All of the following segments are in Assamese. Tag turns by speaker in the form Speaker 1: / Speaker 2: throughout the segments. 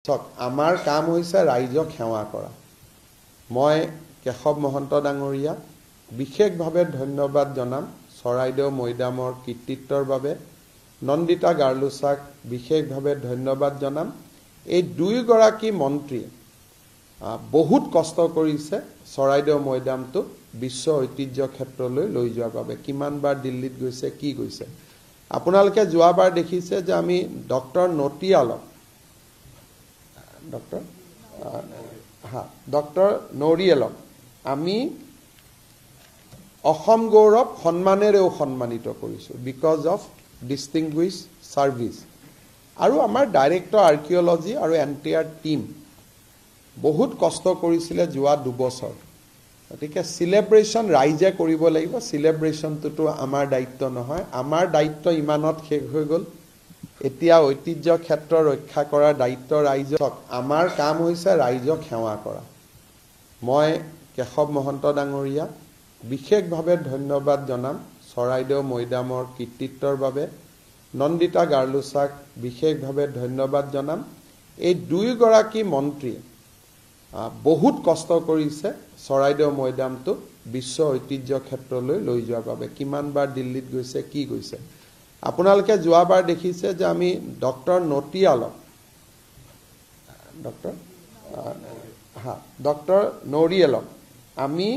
Speaker 1: চক আমাৰ কাম হৈছে ৰাইজক সেৱা কৰা। মই কেশৱ মহন্ত ডাঙৰীয়া বিশেষভাৱে ধন্যবাদ জনাম চৰাইদেউ মৈদামৰ কৃতিত্বৰ বাবে। নন্দিতা গাৰ্লুচাক বিশেষভাৱে ধন্যবাদ জনাম। এই দুয়োগৰাকী মন্ত্ৰীয়ে বহুত কষ্ট কৰিছে চৰাইদেউ মৈদামটো বিশ্ব ঐতিহ্য ক্ষেত্ৰলৈ লৈ যোৱাৰ বাবে। কিমানবাৰ দিল্লীত গৈছে, কি গৈছে। আপোনালোকে যোৱাবাৰ দেখিছে যে আমি ডক্টৰ নটিয়ালক ডক্টৰ নৰিয়েলক আমি অসম গৌৰৱ সন্মানেৰেও সন্মানিত কৰিছোঁ বিকজ অফ ডিষ্টিংগুইছ ছাৰ্ভিচ। আৰু আমাৰ ডাইৰেক্টৰ আৰ্কিঅলজি আৰু এণ্টায়াৰ টীম বহুত কষ্ট কৰিছিলে যোৱা 2 বছৰ। গতিকে চিলেব্ৰেশ্যন ৰাইজে কৰিব লাগিব। চিলেব্ৰেশ্যনটোতো আমাৰ দায়িত্ব নহয়। আমাৰ দায়িত্ব ইমানত শেষ হৈ গ'ল। এতিয়া ঐতিহ্য ক্ষেত্ৰ ৰক্ষা কৰাৰ দায়িত্ব ৰাইজক। আমাৰ কাম হৈছে ৰাইজক সেৱা কৰা। মই কেশৱ মহন্ত ডাঙৰীয়া বিশেষভাৱে ধন্যবাদ জনাম চৰাইদেউ মৈদামৰ কৃতিত্বৰ বাবে। নন্দিতা গাৰ্লুচাক বিশেষভাৱে ধন্যবাদ জনাম। এই দুয়োগৰাকী মন্ত্ৰীয়ে বহুত কষ্ট কৰিছে চৰাইদেউ মৈদামটো বিশ্ব ঐতিহ্য ক্ষেত্ৰলৈ লৈ যোৱাৰ বাবে। কিমানবাৰ দিল্লীত গৈছে, কি গৈছে। আপোনালোকে যোৱাবাৰ দেখিছে যে আমি ডক্টৰ নটিয়ালক ডক্টৰ নৰিয়েলক আমি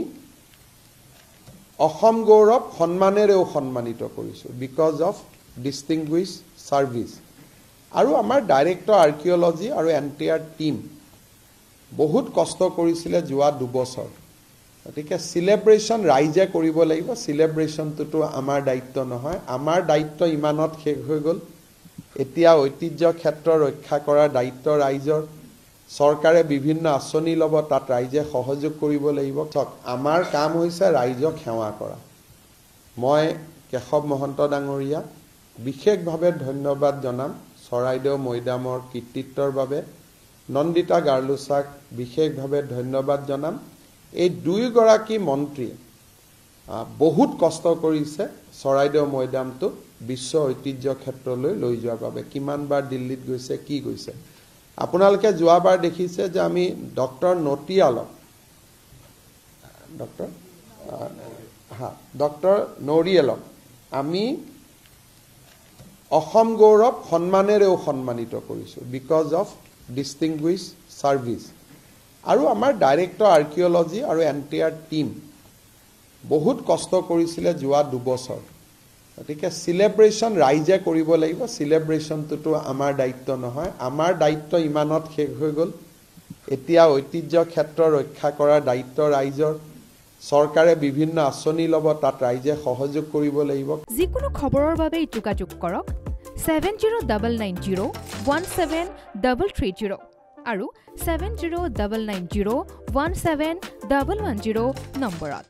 Speaker 1: অসম গৌৰৱ সন্মানেৰেও সন্মানিত কৰিছোঁ বিকজ অফ ডিষ্টিংগুইছ ছাৰ্ভিচ। আৰু আমাৰ ডাইৰেক্টৰ আৰ্কিঅলজি আৰু এণ্টায়াৰ টীম বহুত কষ্ট কৰিছিলে যোৱা 2 বছৰ। গতিকে চিলেব্ৰেশ্যন ৰাইজে কৰিব লাগিব। চিলেব্ৰেশ্যনটোতো আমাৰ দায়িত্ব নহয়। আমাৰ দায়িত্ব ইমানত শেষ হৈ গ'ল। এতিয়া ঐতিহ্য ক্ষেত্ৰ ৰক্ষা কৰাৰ দায়িত্ব ৰাইজৰ। চৰকাৰে বিভিন্ন আঁচনি ল'ব, তাত ৰাইজে সহযোগ কৰিব লাগিব। চক আমাৰ কাম হৈছে ৰাইজক সেৱা কৰা। মই কেশৱ মহন্ত ডাঙৰীয়া বিশেষভাৱে ধন্যবাদ জনাম চৰাইদেউ মৈদামৰ কৃতিত্বৰ বাবে। নন্দিতা গাৰ্লুচাক বিশেষভাৱে ধন্যবাদ জনাম। এই দুয়োগৰাকী মন্ত্ৰীয়ে বহুত কষ্ট কৰিছে চৰাইদেউ মৈদামটো বিশ্ব ঐতিহ্য ক্ষেত্ৰলৈ লৈ যোৱাৰ বাবে। কিমানবাৰ দিল্লীত গৈছে, কি গৈছে। আপোনালোকে যোৱাবাৰ দেখিছে যে আমি ডক্টৰ নটিয়ালক ডক্টৰ নৰিয়েলক আমি অসম গৌৰৱ সন্মানেৰেও সন্মানিত কৰিছোঁ বিকজ অফ ডিষ্টিংগুইছ ছাৰ্ভিচ। আৰু আমাৰ ডাইৰেক্টৰ আৰ্কিঅলজি আৰু এণ্টায়াৰ টীম বহুত কষ্ট কৰিছিলে যোৱা 2 বছৰ। গতিকে চিলেব্ৰেশ্যন ৰাইজে কৰিব লাগিব। চিলেব্ৰেশ্যনটোতো আমাৰ দায়িত্ব নহয়। আমাৰ দায়িত্ব ইমানত শেষ হৈ গ'ল। এতিয়া ঐতিহ্য ক্ষেত্ৰ ৰক্ষা কৰাৰ দায়িত্ব ৰাইজৰ। চৰকাৰে বিভিন্ন আঁচনি ল'ব, তাত ৰাইজে সহযোগ কৰিব লাগিব।
Speaker 2: যিকোনো খবৰৰ বাবে যোগাযোগ কৰক 7099017330 আৰু 7099017110 নম্বৰত।